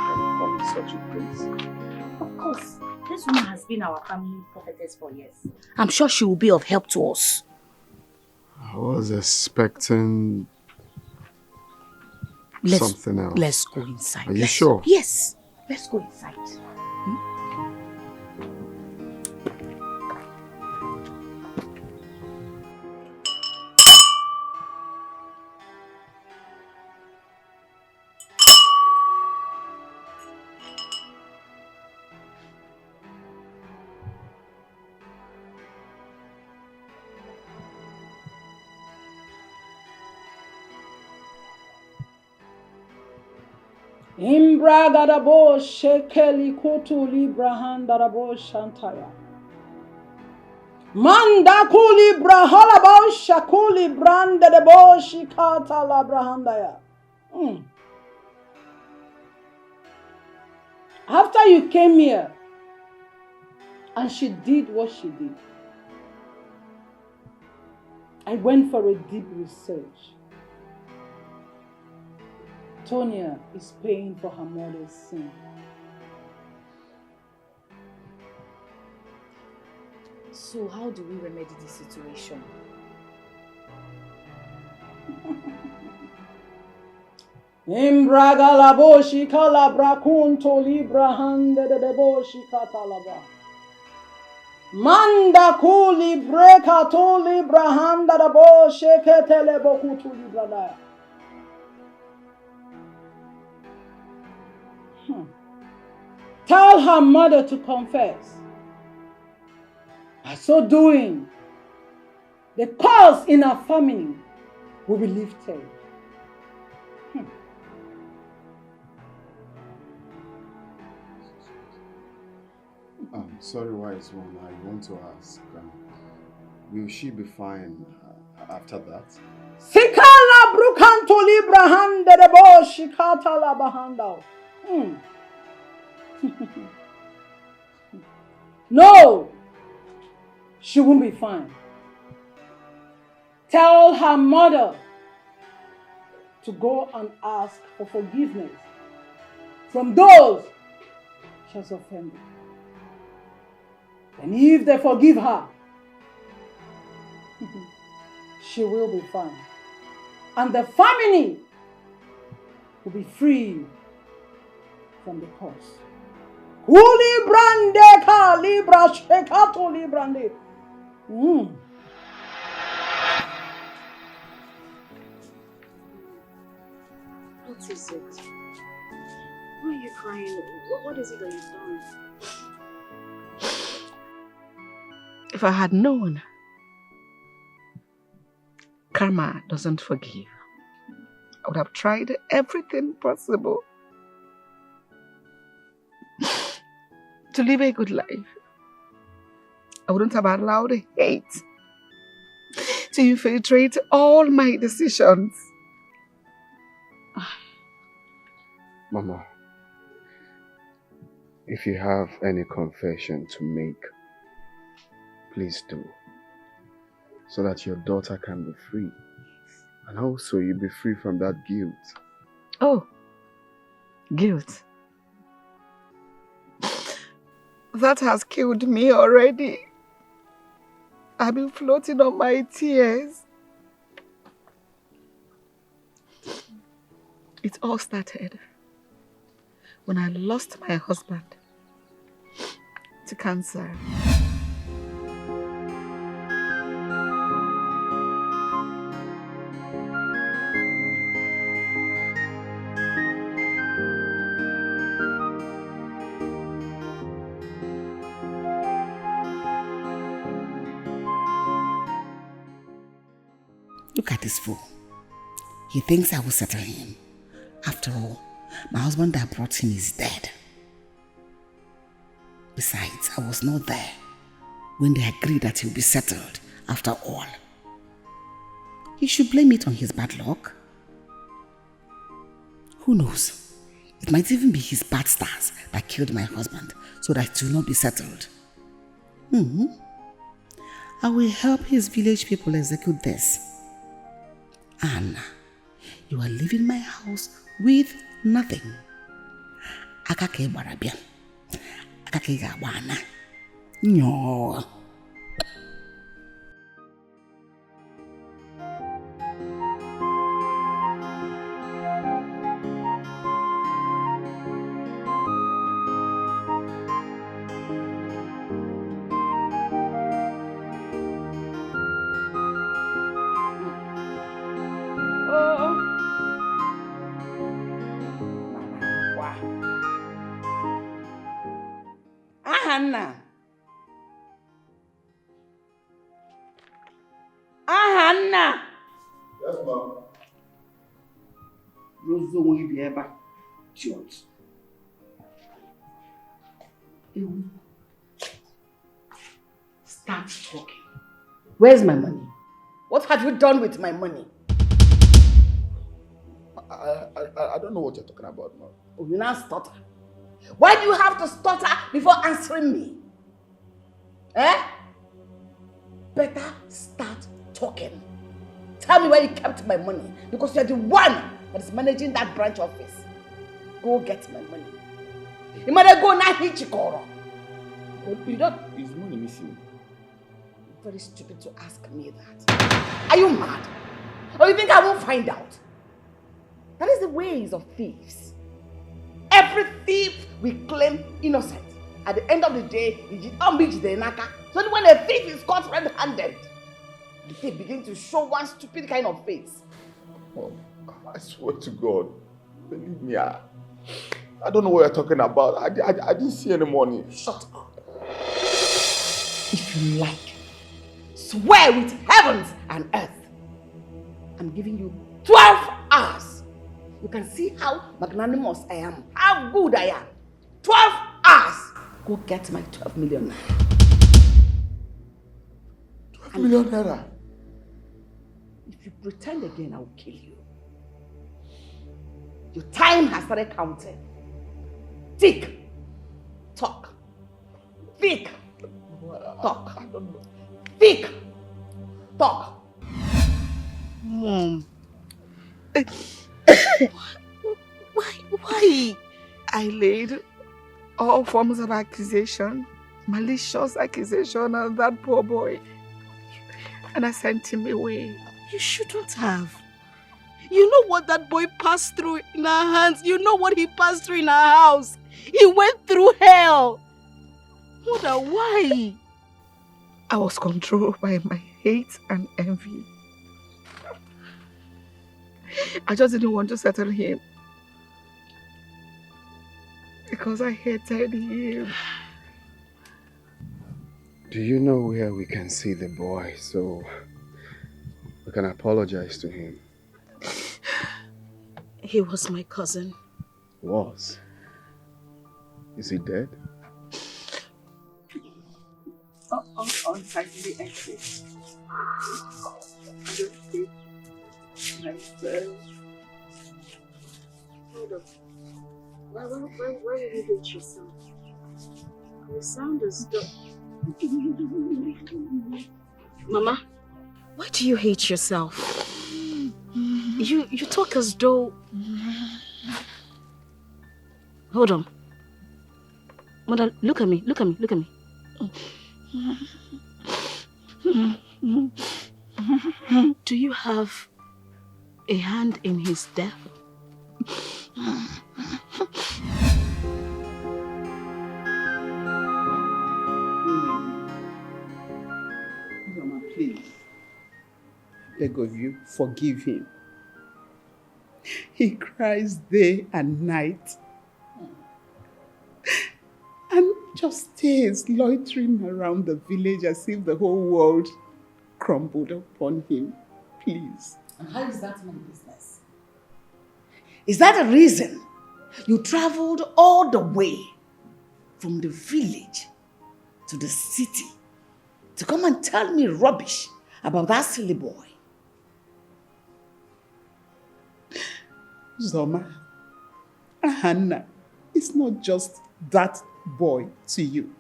can call me such a prince. Of course. This woman has been our family prophetess for years. I'm sure she will be of help to us. I was expecting something else. Let's go inside. Are you sure? Yes. Let's go inside. Imbragadabo shekeli kutu librahandarabo shantaya. Manda kuli brahalabo shakuli brandadabo shikata labrahandaya. After you came here and she did what she did, I went for a deep research. Tonya is paying for her mother's sin. So how do we remedy this situation? Imbragalaboshi kalabrakunto librahande de deboshi katalaba. Manda kuli breka to librahanda de boshe ketele bokutu libradaya. Tell her mother to confess. By so doing, the curse in her family will be lifted. Sorry, wise one. I want to ask, will she be fine after that? Sikala brukanto librahande de boshi katala bahanda. No, she won't be fine. Tell her mother to go and ask for forgiveness from those she has offended. And if they forgive her, she will be fine. And the family will be free from the curse. Kuli brande ka libra shekato librande. What is it? Why are you crying? What is it that you've done? If I had known karma doesn't forgive, I would have tried everything possible to live a good life. I wouldn't have allowed hate to infiltrate all my decisions. Mama, if you have any confession to make, please do, so that your daughter can be free. And also you'll be free from that guilt. Oh, guilt. That has killed me already. I've been floating on my tears. It all started when I lost my husband to cancer. Look at this fool. He thinks I will settle him. After all, my husband that brought him is dead. Besides, I was not there when they agreed that he'll be settled after all. He should blame it on his bad luck. Who knows? It might even be his bad stars that killed my husband so that he will not be settled. I will help his village people execute this. Anna, you are leaving my house with nothing. aka ka ị gbara bịa aka ka ị ga-agba ana nyọọ. Anna. Anna. Yes, ma'am. Rosa will be ever church. Start talking. Where's my money? What have you done with my money? I don't know what you're talking about, ma'am. Oh, you now stutter. Why do you have to stutter before answering me? Eh? Better start talking. Tell me where you kept my money, because you're the one that is managing that branch office. Go get my money. You might go now hit Chikoro. You don't. Is money missing? Very stupid to ask me that. Are you mad? Or you think I won't find out? That is the ways of thieves. Every thief we claim innocent. At the end of the day, so when a thief is caught red-handed, the thief begins to show one stupid kind of face. Oh, I swear to God, believe me, I don't know what you're talking about. I didn't see any money. Shut up. If you like, swear with heavens and earth. I'm giving you 12 hours. You can see how magnanimous I am, how good I am. 12 hours. Go get my 12 million naira. 12 million naira? If you pretend again, I will kill you. Your time has started counting. Tick. Talk. Tick. Talk. I don't know. Tick. Talk. Mom. Why? I laid all forms of accusation, malicious accusation on that poor boy. And I sent him away. You shouldn't have. You know what that boy passed through in our hands. You know what he passed through in our house. He went through hell. Mother, why? I was controlled by my hate and envy. I just didn't want to settle him. Because I hated him. Do you know where we can see the boy so we can apologize to him? He was my cousin. Was? Is he dead? Unsightly exit. Myself. Hold on. Why did you hate yourself? You sound as though... Mama, why do you hate yourself? You talk as though... Hold on. Mother, look at me. Do you have a hand in his death? Mama, please. Beg of you, forgive him. He cries day and night. And just stays loitering around the village as if the whole world crumbled upon him. Please. And how is that my business? Is that the reason you traveled all the way from the village to the city to come and tell me rubbish about that silly boy? Zoma, Hannah, it's not just that boy to you.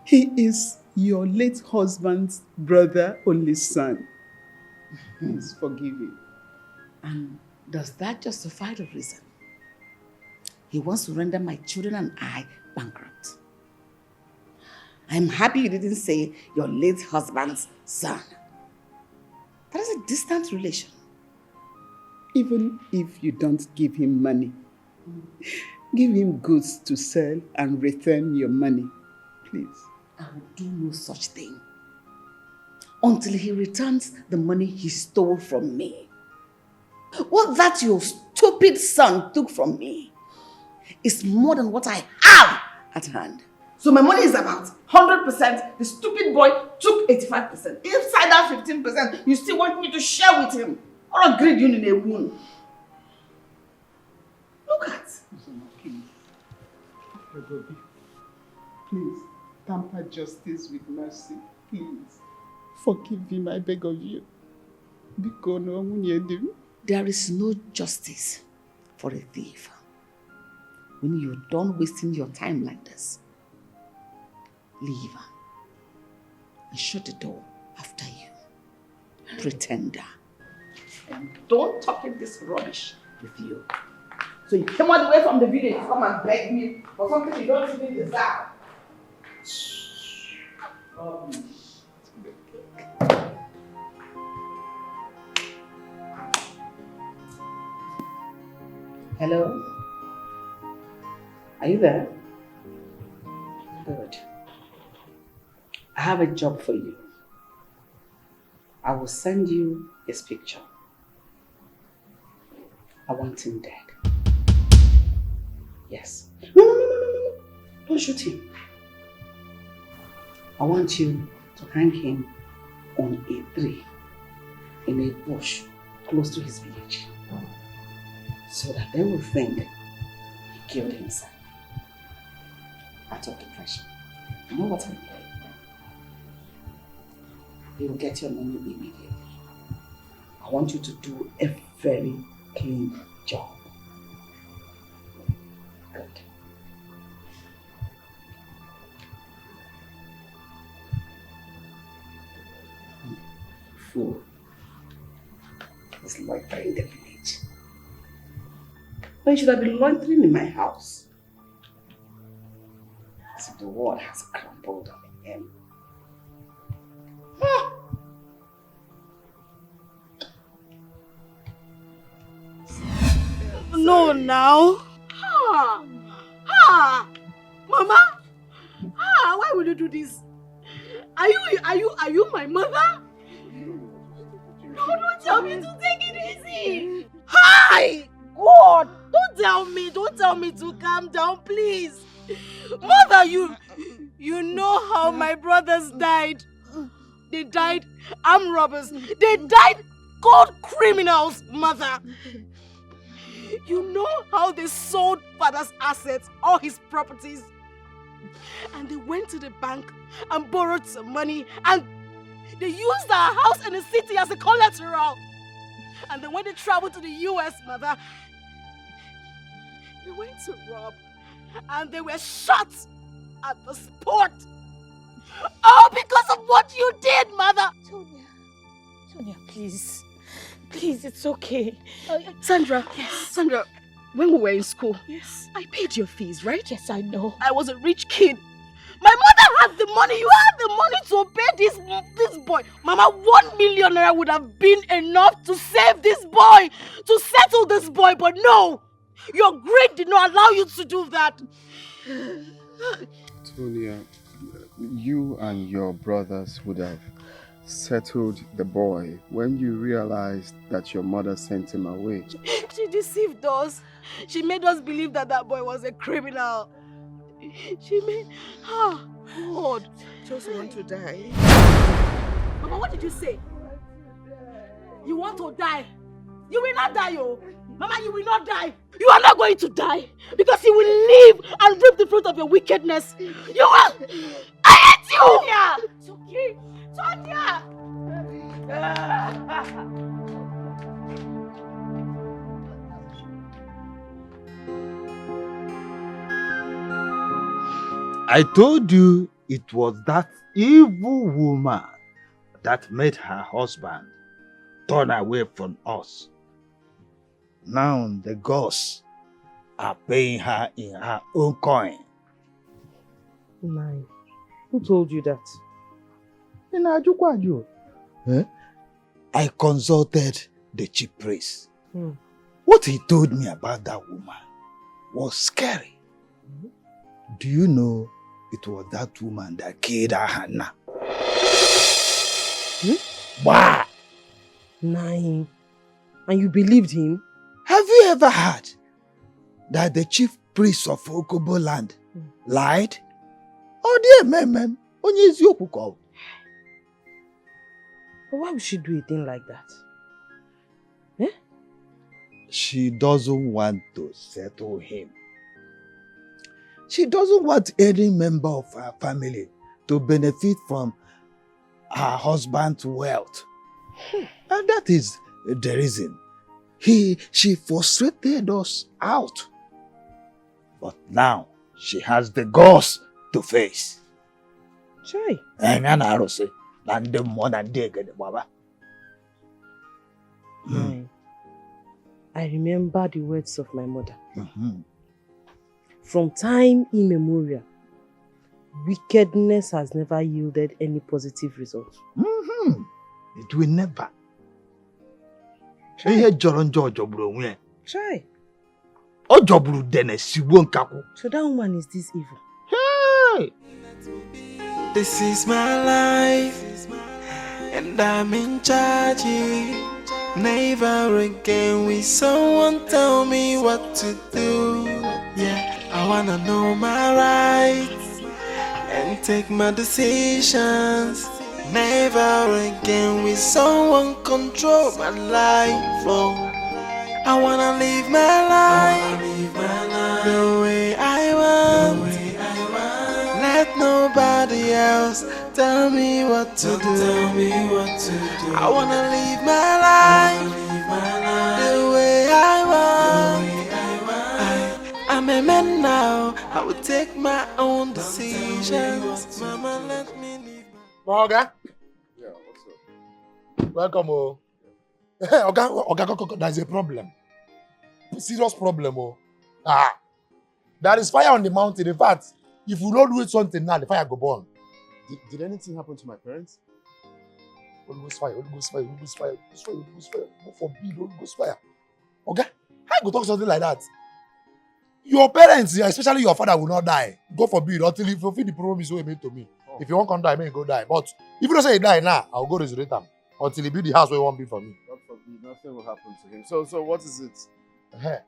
He is your late husband's brother, only son. Please forgive him. And does that justify the reason he wants to render my children and I bankrupt. I'm happy you didn't say your late husband's son. That is a distant relation. Even if you don't give him money, give him goods to sell and return your money, please. I will do no such thing until he returns the money he stole from me. What that your stupid son took from me is more than what I have at hand. So my money is about 100%. The stupid boy took 85%. Inside that 15%, you still want me to share with him. Or a great union in a wound. Look at. Please, tamper justice with mercy. Please. Forgive him, I beg of you. There is no justice for a thief. When you're done wasting your time like this, leave and shut the door after you. Pretender. And don't talk in this rubbish with you. So you came all the way from the village to come and beg me for something you don't even deserve. Rubbish. Hello? Are you there? Good. I have a job for you. I will send you his picture. I want him dead. Yes. No. Don't shoot him. I want you to hang him on a tree in a bush close to his village, so that they will think he killed himself out of depression. You know what I mean? You will get your money immediately. I want you to do a very clean job. Good. Fool. It's loitering in the village. But you should have been loitering in my house. As if the world has crumbled on him. No, now. Mama. Why would you do this? Are you my mother? No, don't tell me to take it easy. Hi! God! Don't tell me to calm down, please. Mother, you know how my brothers died. They died armed robbers. They died cold criminals, mother. You know how they sold father's assets, all his properties. And they went to the bank and borrowed some money, and they used our house in the city as a collateral. And then when they traveled to the US, mother, they went to rob, and they were shot at the spot. All because of what you did, mother. Tonya, please. Please, it's okay. Sandra, Yes. Sandra, when we were in school, Yes. I paid your fees, right? Yes, I know. I was a rich kid. My mother had the money. You had the money to pay this boy. Mama, 1 million naira would have been enough to save this boy, to settle this boy. But no, your greed did not allow you to do that. Tonya, you and your brothers would have settled the boy when you realized that your mother sent him away. She deceived us. She made us believe that that boy was a criminal. She made... God. Just want to die. Mama, what did you say? You want to die? You will not die, oh. Mama, you will not die. You are not going to die because you will live and reap the fruit of your wickedness. You will... I hate you! Tonya! It's okay. Tonya! I told you it was that evil woman that made her husband turn away from us. Now the gods are paying her in her own coin. Nine. Who told you that? I consulted the chief priest. What he told me about that woman was scary. Do you know it was that woman that killed her Hannah? Wow! Nine. And you believed him? Have you ever heard that the chief priest of Okobo land lied? Oh dear, man. But why would she do a thing like that? She doesn't want to settle him. She doesn't want any member of her family to benefit from her husband's wealth. And that is the reason she frustrated us out. But now she has the guts to face. Chai. I remember the words of my mother. From time immemorial, wickedness has never yielded any positive result. It will never. Try. So that woman is this evil. Hey! This is my life, and I'm in charge. Never again will someone tell me what to do. Yeah, I wanna know my rights and take my decisions. Never again will someone control my life. Oh, I wanna live my life the way I want. Let nobody else tell me what to do. I wanna live my life the way I want. I'm a man now. I will take my own decisions. Mama, let me live. Oga? Yeah, what's up? Welcome, oh. Oga, there's a problem. Serious problem, oh. There is fire on the mountain. In fact, if you don't do something now, the fire go burn. Did anything happen to my parents? Holy Ghost fire, Holy Ghost fire, Holy Ghost fire, Holy Ghost fire, Holy Ghost fire. Go forbid, Holy Ghost fire. Okay? How you go talk something like that? Your parents, especially your father, will not die. God forbid, until you fulfill the promise you made to me. Oh. If you won't come die, may you go die. But if you don't say you die now, I'll go resurrect him until he build the house where you won't be for me. God forbid, nothing will happen to him. So what is it?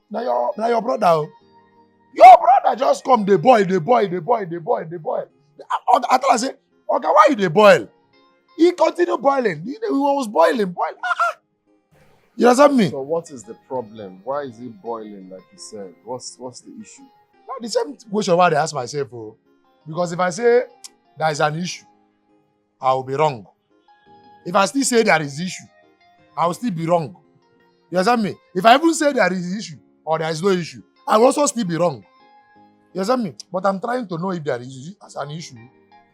Now your brother. Your brother just come, they boil. I thought I say, okay, why you they boil? He continued boiling. He was boiling. You understand me? So what is the problem? Why is it boiling like you said? What's the issue? Now, the same question why I ask myself. Oh. Because if I say there is an issue, I will be wrong. If I still say there is issue, I will still be wrong. You understand me? If I even say there is issue or there is no issue, I will also still be wrong. You understand me? But I'm trying to know if there is an issue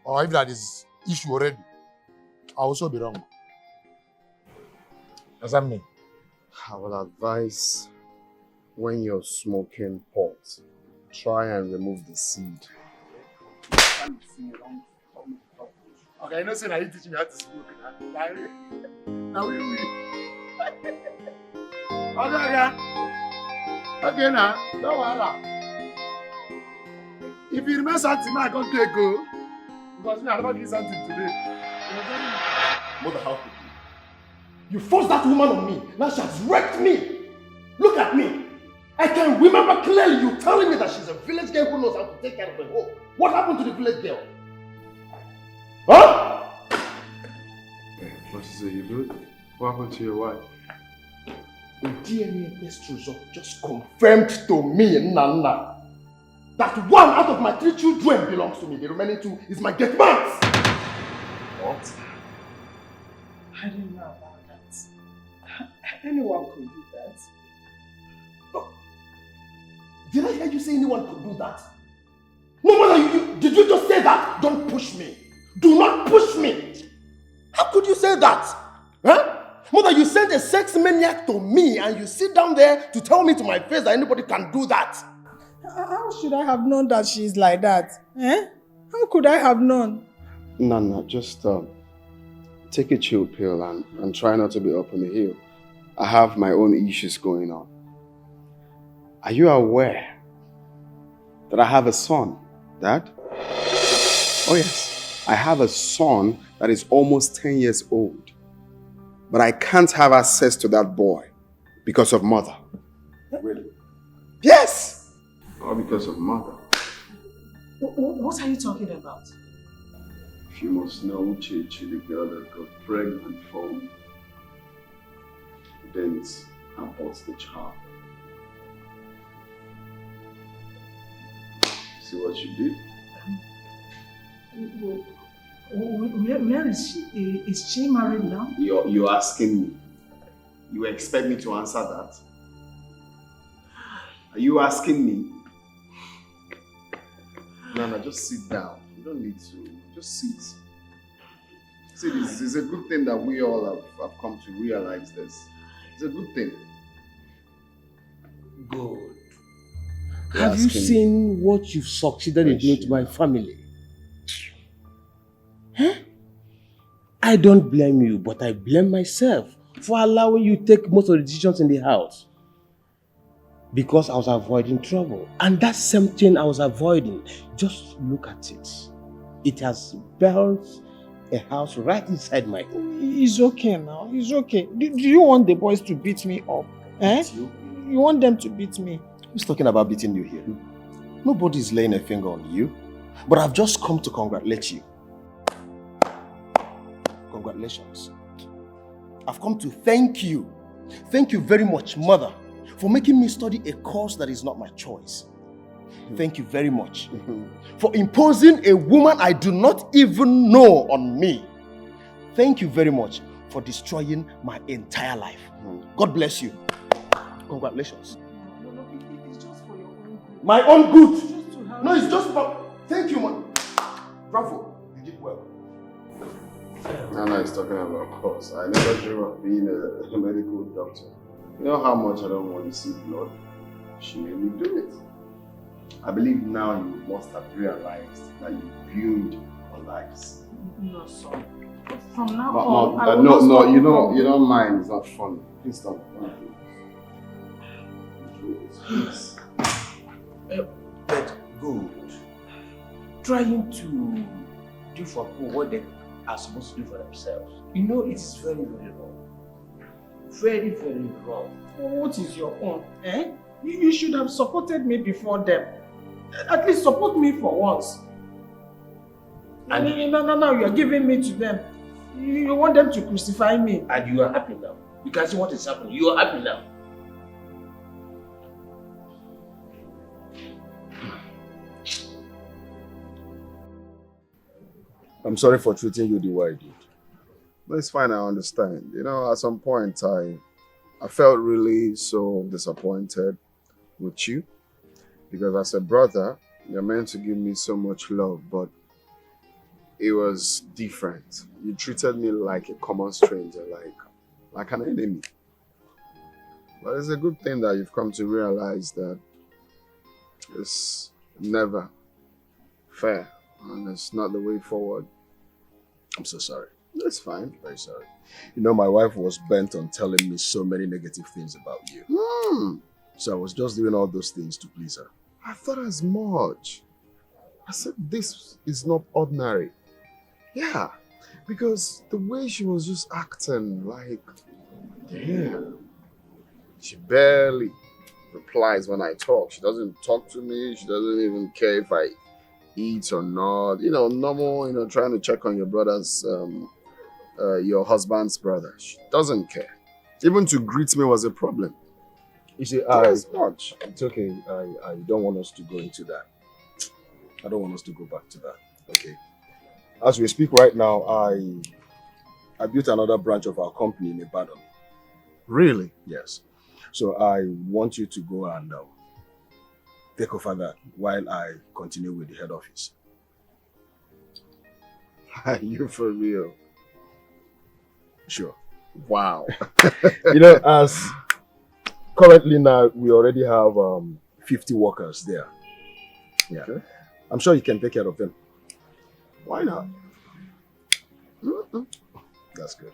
or if there is issue already. I will also be wrong. You understand me? I will advise when you're smoking pot, try and remove the seed. Okay, you know, say now you teach me how to smoke. Now we. Okay, now, don't worry. If you remember something, I can't take go. Because me, I never give something today. Mother, how could you? You forced that woman on me. Now she has wrecked me. Look at me. I can remember clearly you telling me that she's a village girl who knows how to take care of a home. What happened to the village girl? Huh? What is it, you good? What happened to your wife? The DNA test result just confirmed to me, Nana, that one out of my 3 children belongs to me. The remaining 2 is my gate man's. What? I didn't know about that. Anyone could do that. No. Did I hear you say anyone could do that? No, mother, did you just say that? Don't push me. Do not push me. How could you say that? Huh? Mother, you sent a sex maniac to me and you sit down there to tell me to my face that anybody can do that. How should I have known that she's like that? Eh? How could I have known? Nana, just take a chill pill and try not to be up on the hill. I have my own issues going on. Are you aware that I have a son, Dad? Oh yes, I have a son that is almost 10 years old. But I can't have access to that boy because of mother. Really? Yes! All because of mother. What are you talking about? If you must know, Chichi, the girl that got pregnant for me, then aborts the child. See what you did? Where is she? Is she married now? You're asking me. You expect me to answer that? Are you asking me? Nana, just sit down. You don't need to. Just sit. See, this is a good thing that we all have come to realize this. It's a good thing. Good. Have you seen what you've succeeded in doing to my family? Huh? I don't blame you, but I blame myself for allowing you to take most of the decisions in the house. Because I was avoiding trouble. And that same thing I was avoiding, just look at it. It has built a house right inside my home. It's okay now. It's okay. Do you want the boys to beat me up? Eh? You want them to beat me? Who's talking about beating you here? Nobody's laying a finger on you. But I've just come to congratulate you. Congratulations. I've come to thank you. Thank you very much, Mother, for making me study a course that is not my choice. Thank you very much for imposing a woman I do not even know on me. Thank you very much for destroying my entire life. God bless you. Congratulations. It's just for your own good. My own good? No, it's just for... Thank you, man. Bravo. You did well. Nana is talking about course. I never dream of being a medical doctor. You know how much I don't want to see blood? She made me do it. I believe now you must have realized that you ruined our lives. No, son. From now on, I will not you don't mind. It's not funny. Please stop. Please. But good. Trying to do for people what they are supposed to do for themselves. You know, it is very, very wrong. Very, very wrong. What is your own? Eh? You should have supported me before them. At least support me for once. And now you are giving me to them. You want them to crucify me. And you are happy now. You can see what is happening. You are happy now. I'm sorry for treating you the way I did. But it's fine, I understand. You know, at some point I felt really so disappointed with you. Because as a brother, you're meant to give me so much love, but it was different. You treated me like a common stranger, like an enemy. But it's a good thing that you've come to realize that it's never fair and it's not the way forward. I'm so sorry. That's fine. Very sorry. You know, my wife was bent on telling me so many negative things about you. So I was just doing all those things to please her. I thought as much. I said, this is not ordinary. Yeah, because the way she was just acting, like, damn. She barely replies when I talk. She doesn't talk to me. She doesn't even care if I eat or not. You know, normal, you know, trying to check on your brother's, your husband's brother. She doesn't care. Even to greet me was a problem. You see, much. It's okay. I don't want us to go into that. I don't want us to go back to that. Okay. As we speak right now, I built another branch of our company in Ibadan. Really? Yes. So I want you to go and take over that while I continue with the head office. Are you for real? Sure. Wow. You know, as currently now, we already have 50 workers there. Yeah. Okay. I'm sure you can take care of them. Why not? That's good.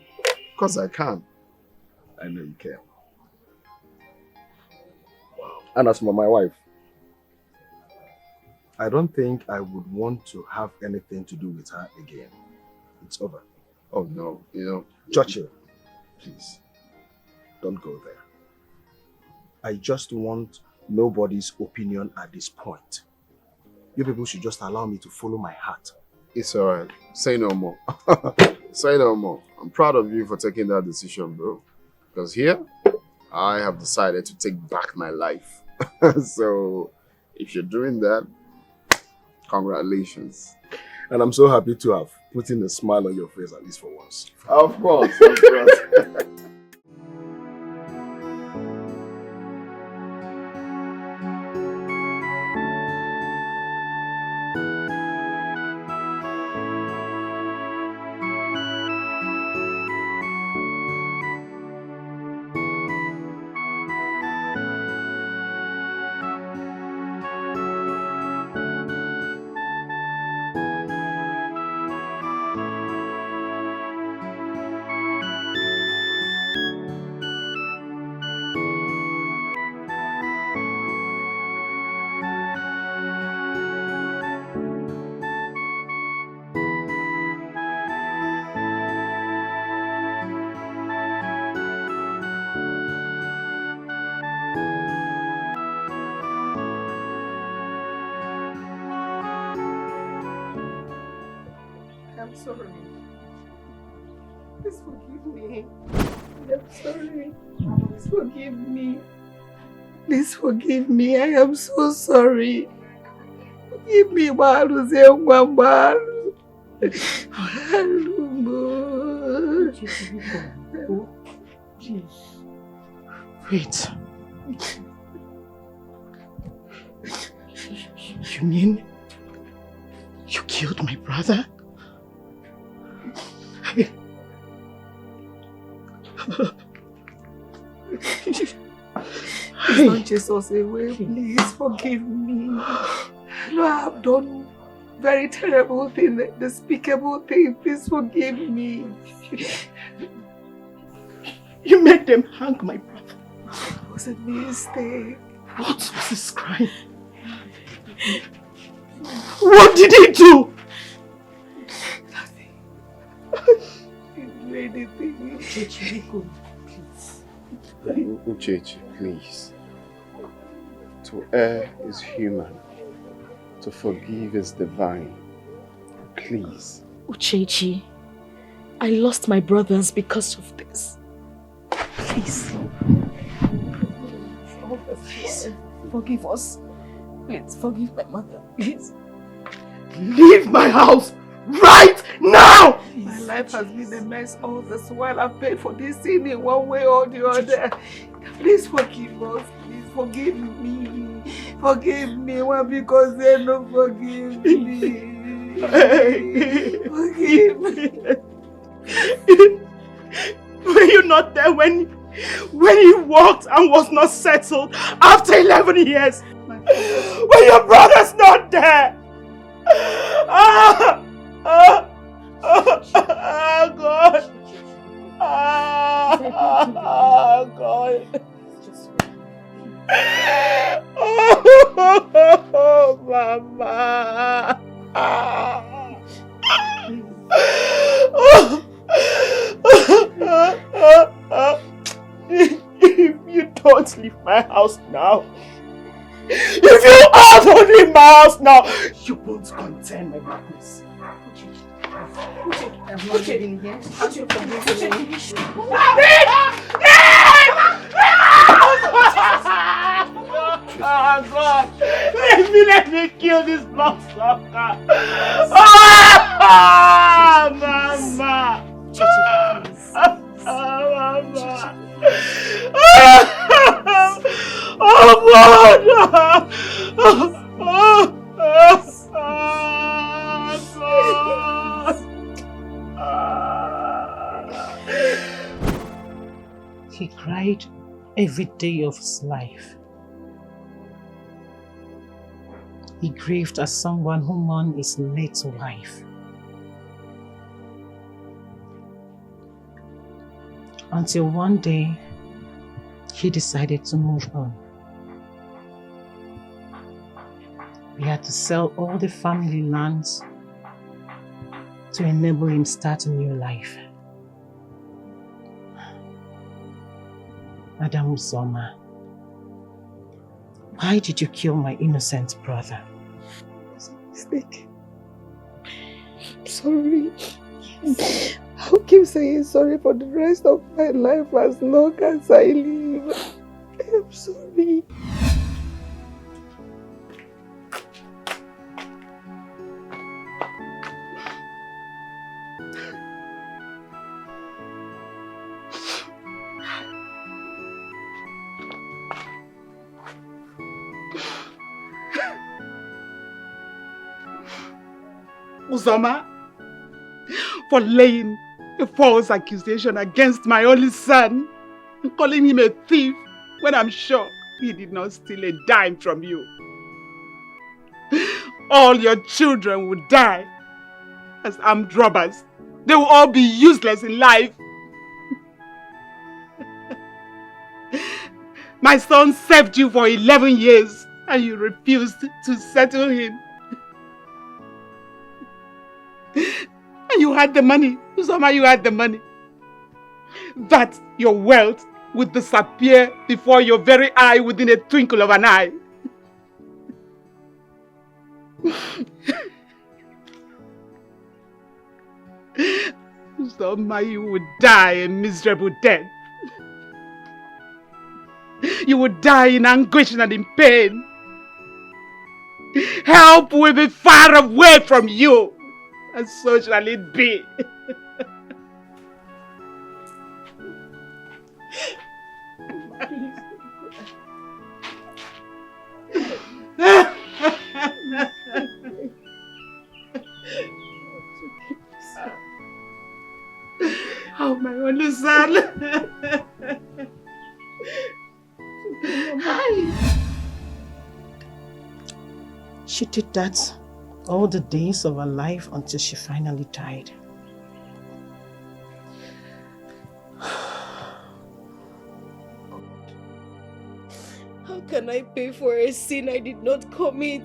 Because I can. I know you can. And as for my wife, I don't think I would want to have anything to do with her again. It's over. Oh no, Churchill, please, don't go there. I just want nobody's opinion at this point. You people should just allow me to follow my heart. It's alright. Say no more. Say no more. I'm proud of you for taking that decision, bro. Because here, I have decided to take back my life. So, if you're doing that, congratulations. And I'm so happy to have put in a smile on your face at least for once. Of course, of course. I'm sorry. Please forgive me. I'm sorry. Please forgive me. Please forgive me. I am so sorry. Forgive me, Wait. You mean you killed my brother? Please don't chase us away. Please forgive me. I have done very terrible thing, despicable thing. Please forgive me. You made them hang my brother. It was a mistake. What was this crime? What did he do? Nothing. He didn't do anything. Uchechi, please. To err is human. To forgive is divine. Please. Uchechi, I lost my brothers because of this. Please. Please, forgive us. Please, forgive my mother. Please. Leave my house right now! My life has been a mess all this while. I've paid for this sin in one way or the other. Please forgive us. Please forgive me. Forgive me. Why? Because they don't forgive me. Forgive me. Were you not there when he walked and was not settled after 11 years? Were your brothers not there? God. God. Oh, Mama. If you don't leave my house now, if you all don't leave my house now, you won't contain my weakness. I'm not living here. Can't you forgive me? Oh God! Let me kill this bloodsucker! Mama! Mama! Oh God! He cried every day of his life. He grieved as someone who mourned his late wife. Until one day, he decided to move on. He had to sell all the family lands to enable him start a new life. Madam Uzoma, why did you kill my innocent brother? It's a mistake. I'm sorry. I'll keep saying sorry for the rest of my life as long as I live. I'm sorry. Uzoma, for laying a false accusation against my only son and calling him a thief when I'm sure he did not steal a dime from you. All your children would die as armed robbers. They will all be useless in life. My son served you for 11 years and you refused to settle him. And you had the money. Uzoma, you had the money. That your wealth would disappear before your very eye within a twinkle of an eye. Uzoma, you would die a miserable death. You would die in anguish and in pain. Help will be far away from you. And so shall it be. Oh, my only son. She did that all the days of her life until she finally died. How can I pay for a sin I did not commit?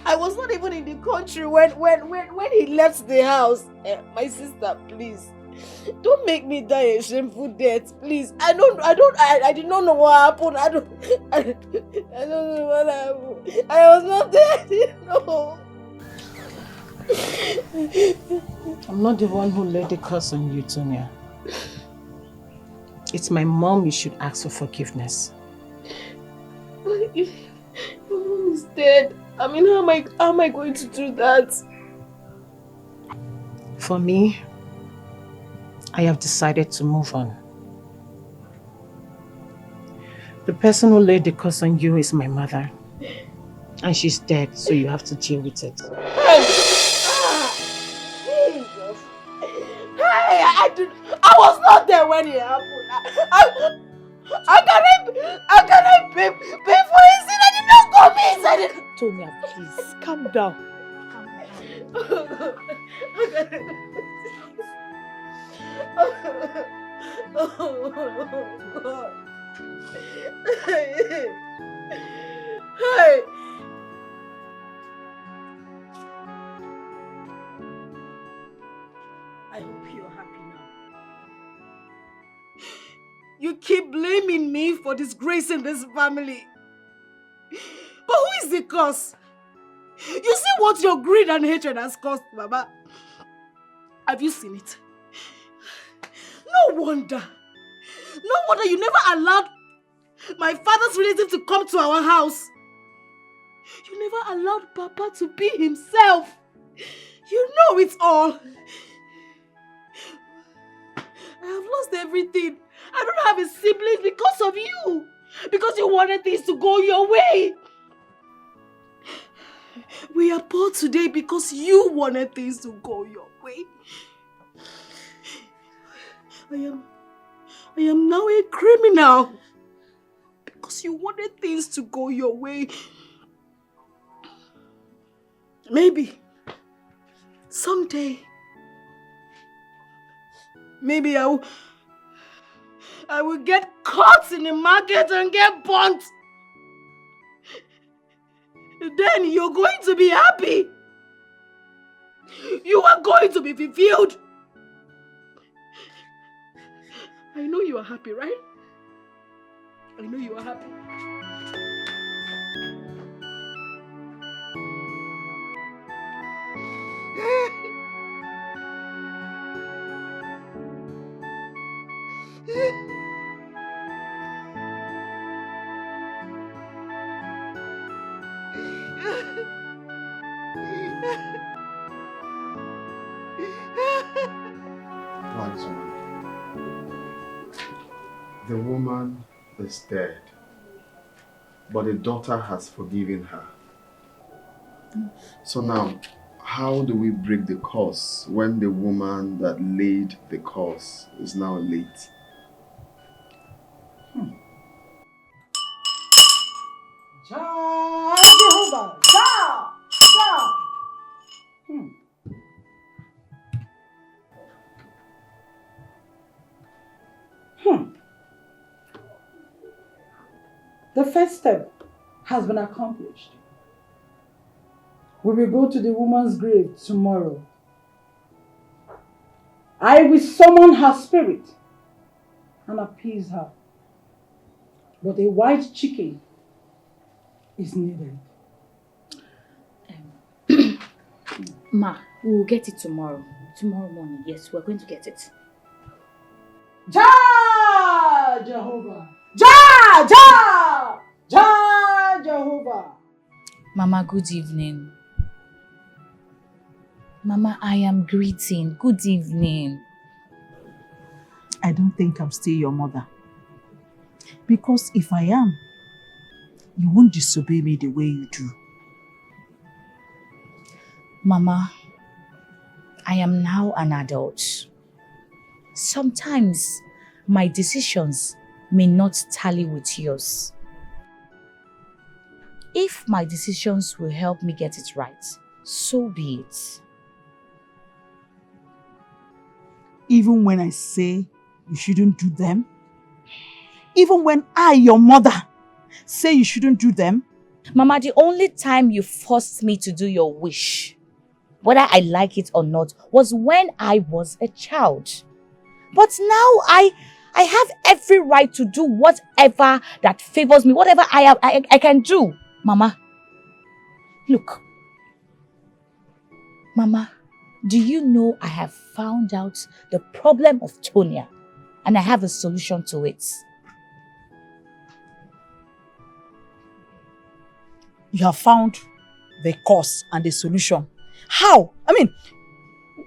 I was not even in the country when he left the house. My sister, please. Don't make me die a shameful death, please. I did not know what happened. I don't know what happened. I was not there, no. I'm not the one who laid the curse on you, Tonya. It's my mom you should ask for forgiveness. But if my mom is dead, I mean, how am I going to do that? For me, I have decided to move on. The person who laid the curse on you is my mother. And she's dead, so you have to deal with it. I was not there when it happened. How can I pay for a sin I did not commit? Tonya, please, calm down. Oh, God. Hey. I hope you're happy now. You keep blaming me for disgracing this family. But who is the cause? You see what your greed and hatred has caused, Baba? Have you seen it? No wonder you never allowed my father's relative to come to our house. You never allowed Papa to be himself. You know it all. I have lost everything. I don't have a sibling because of you. Because you wanted things to go your way. We are poor today because you wanted things to go your way. I am now a criminal because you wanted things to go your way. Maybe someday, maybe I will get caught in the market and get burnt. Then you're going to be happy. You are going to be fulfilled. I know you are happy, right? I know you are happy. Wise one. The woman is dead, but the daughter has forgiven her. So now, how do we break the curse when the woman that laid the curse is now late? Jehovah! Ja! Ja! The first step has been accomplished. We will go to the woman's grave tomorrow. I will summon her spirit and appease her. But a white chicken is needed. Ma, we will get it tomorrow. Tomorrow morning, yes, we're going to get it. Ja Jehovah! Ja! Ja! Ja Jehovah! Mama, good evening. Mama, I am greeting. Good evening. I don't think I'm still your mother. Because if I am, you won't disobey me the way you do. Mama, I am now an adult. Sometimes my decisions may not tally with yours. If my decisions will help me get it right, so be it. Even when I say you shouldn't do them, even when I, your mother, say you shouldn't do them. Mama, the only time you forced me to do your wish, whether I like it or not, was when I was a child. But now I have every right to do whatever that favors me, whatever I can do. Mama, look. Mama, do you know I have found out the problem of Tonya and I have a solution to it? You have found the cause and the solution. How? I mean,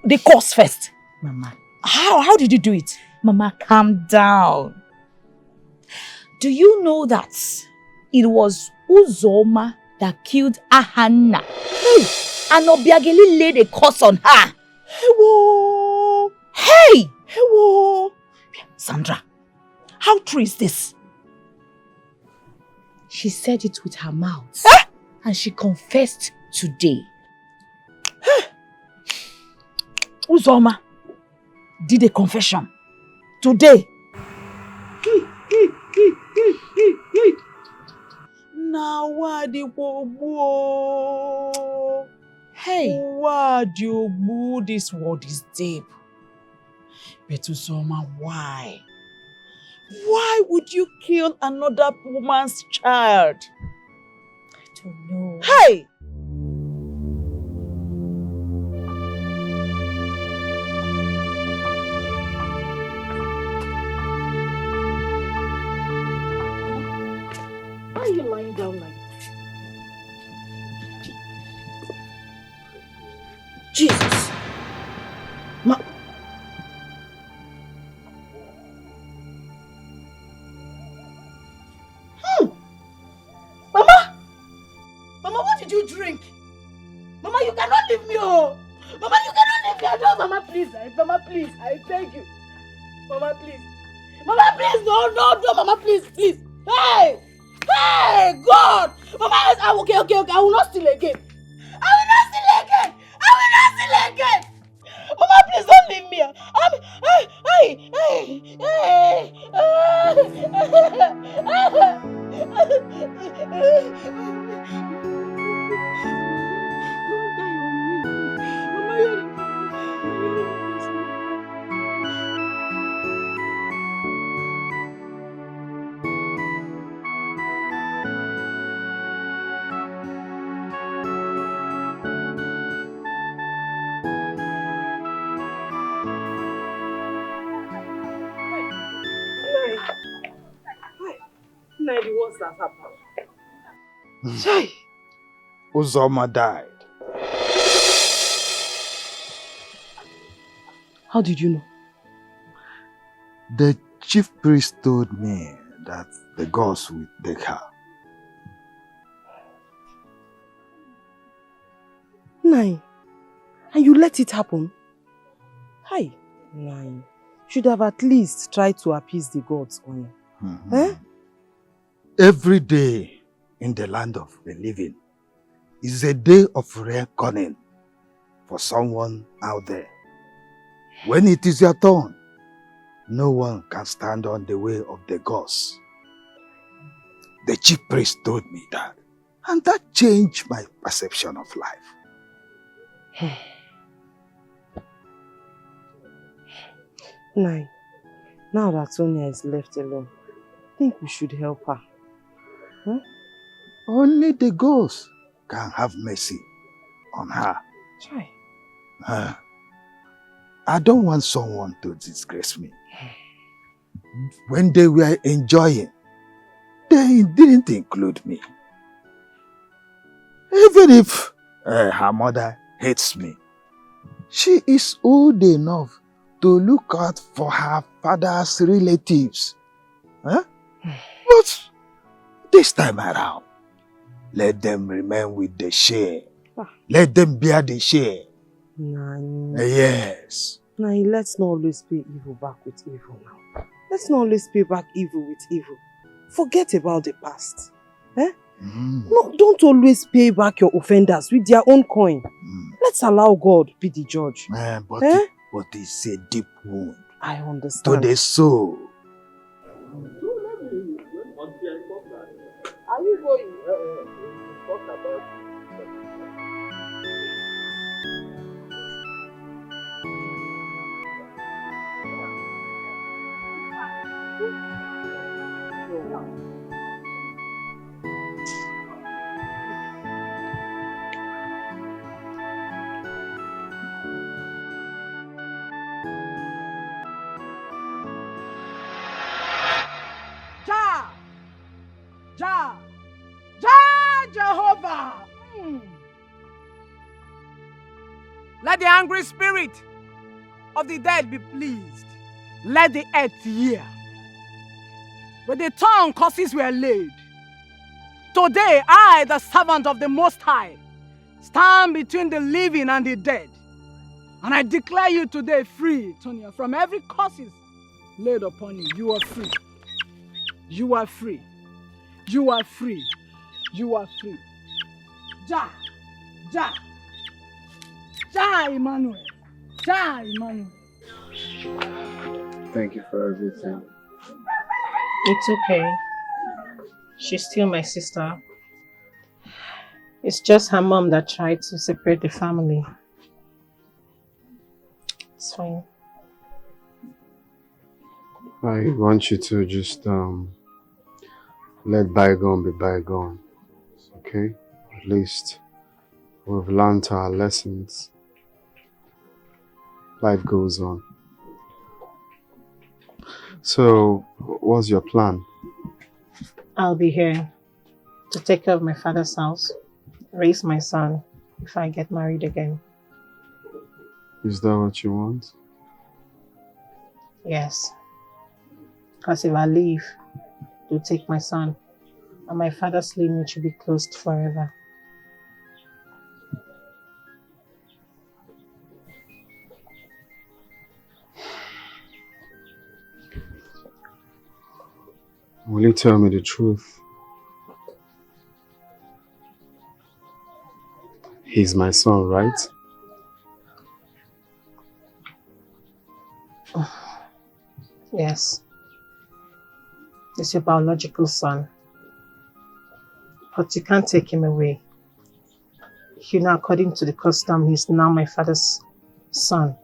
the cause first. Mama. How did you do it? Mama, calm down. Do you know that it was Uzoma that killed Ahana? And Obiageli laid a curse on her. Hewo! Hey! Hewo! Sandra, how true is this? She said it with her mouth. And she confessed today. Uzoma did a confession today. Now what the wo? Hey, what you this world is deep. But Uzoma, why? Why would you kill another woman's child? I don't know. Hey! Why are you lying down like this? Jesus! Mama, what did you drink? Mama, you cannot leave me, oh! Mama, you cannot leave me, no! Mama, please, Mama, please, I beg you. Mama, please. Mama, please, no, Mama, please. Hey! Hey, God! Mama, okay, I will not steal again. I will not steal has happened. Chai. Uzoma died. How did you know? The chief priest told me that the gods will take her. Nine. And you let it happen? Hi. Nine. Should have at least tried to appease the gods on you. Eh? Every day in the land of the living is a day of reckoning for someone out there. When it is your turn, no one can stand on the way of the gods. The chief priest told me that, and that changed my perception of life. Nine. Now that Sonia is left alone, I think we should help her. Huh? Only the ghosts can have mercy on her. Try. I don't want someone to disgrace me. When they were enjoying, they didn't include me. Even if her mother hates me, she is old enough to look out for her father's relatives. Huh? But this time around, let them remain with the shame. Let them bear the shame. Yes. Nai, let's not always pay evil back with evil now. Let's not always pay back evil with evil. Forget about the past. Eh? No, don't always pay back your offenders with their own coin. Let's allow God be the judge. But it's a deep wound. I understand. To the soul. Are you going? Talk about Jehovah! Let the angry spirit of the dead be pleased. Let the earth hear. Where the tongue curses were laid. Today, I, the servant of the Most High, stand between the living and the dead. And I declare you today free, Tonya, from every curses laid upon you. You are free. You are free. You are free. You are free. Ja, Emmanuel. Ja, Emmanuel. Thank you for everything. It's okay. She's still my sister. It's just her mom that tried to separate the family. It's fine. I want you to just let bygone be bygone. Okay? At least we've learned our lessons. Life goes on. So, what's your plan? I'll be here to take care of my father's house, raise my son if I get married again. Is that what you want? Yes. Because if I leave, they'll take my son, and my father's lineage will be closed forever. Will you tell me the truth? He's my son, right? Yes. He's your biological son. But you can't take him away. You know, according to the custom, he's now my father's son.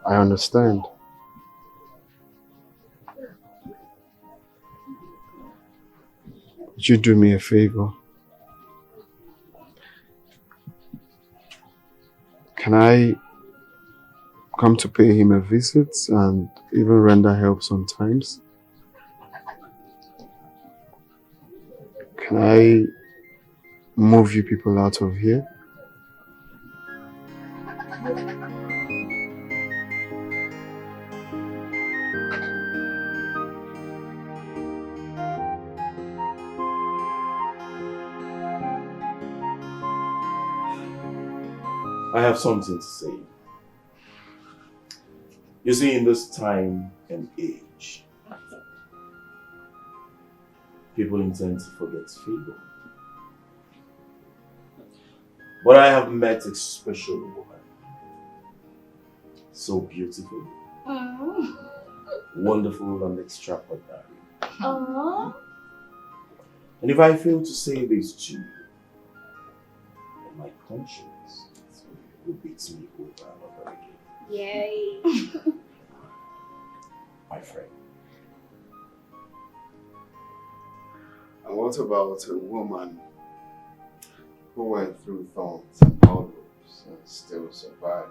I understand. Could you do me a favor? Can I come to pay him a visit and even render help sometimes? Can I move you people out of here? I have something to say. You see, in this time and age, people intend to forget favor. But I have met a special woman. So beautiful, wonderful, and extraordinary. And if I fail to say this to you, then my conscience will beat me over and over again. Yay! My friend. And what about a woman who went through thorns and thorns and still survived?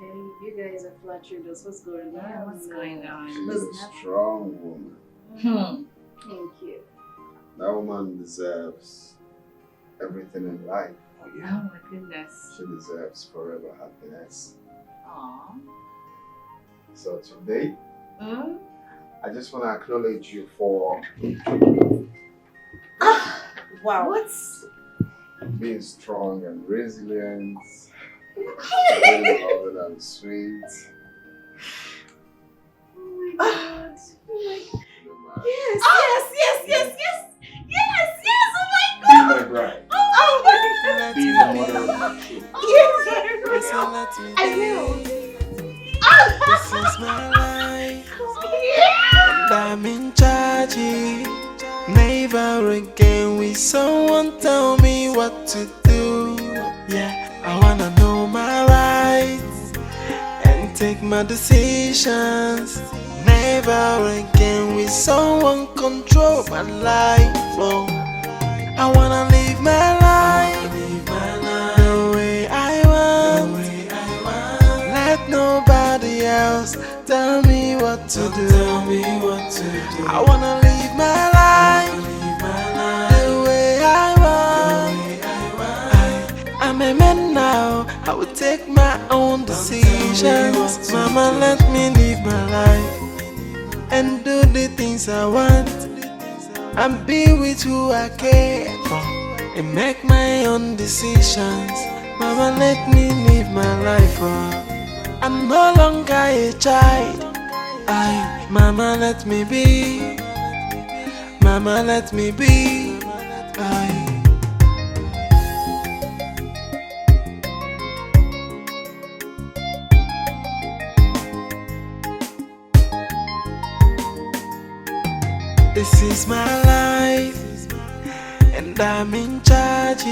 Okay, you guys are flattering us. What's going on? Yeah, what's going on? She's a strong woman. Thank you. That woman deserves everything in life. Oh my goodness. She deserves forever happiness. Aww. So today, Hmm? I just want to acknowledge you for Wow. What? being strong and resilient, very loving and sweet. Oh my god. Yes, yes, yes, yes, yes. Yes, yes, oh my Be god. my bride. Oh my god. Be the mother of my children. Yes, I will. This is my life, and I'm in charge. Never again will someone tell me what to do. Yeah, I wanna know my rights and take my decisions. Never again will someone control my life. Oh, I wanna live my life the way I want. Let nobody else tell me what to do. I wanna live my life the way I want. I'm a man now, I will take my own decisions. Mama, let me live my life and do the things I want, and be with who I care for, and make my own decisions. Mama, let me live my life. I'm no longer a child. Mama, let me be. Mama, let me be. This is my life, and I'm in charge.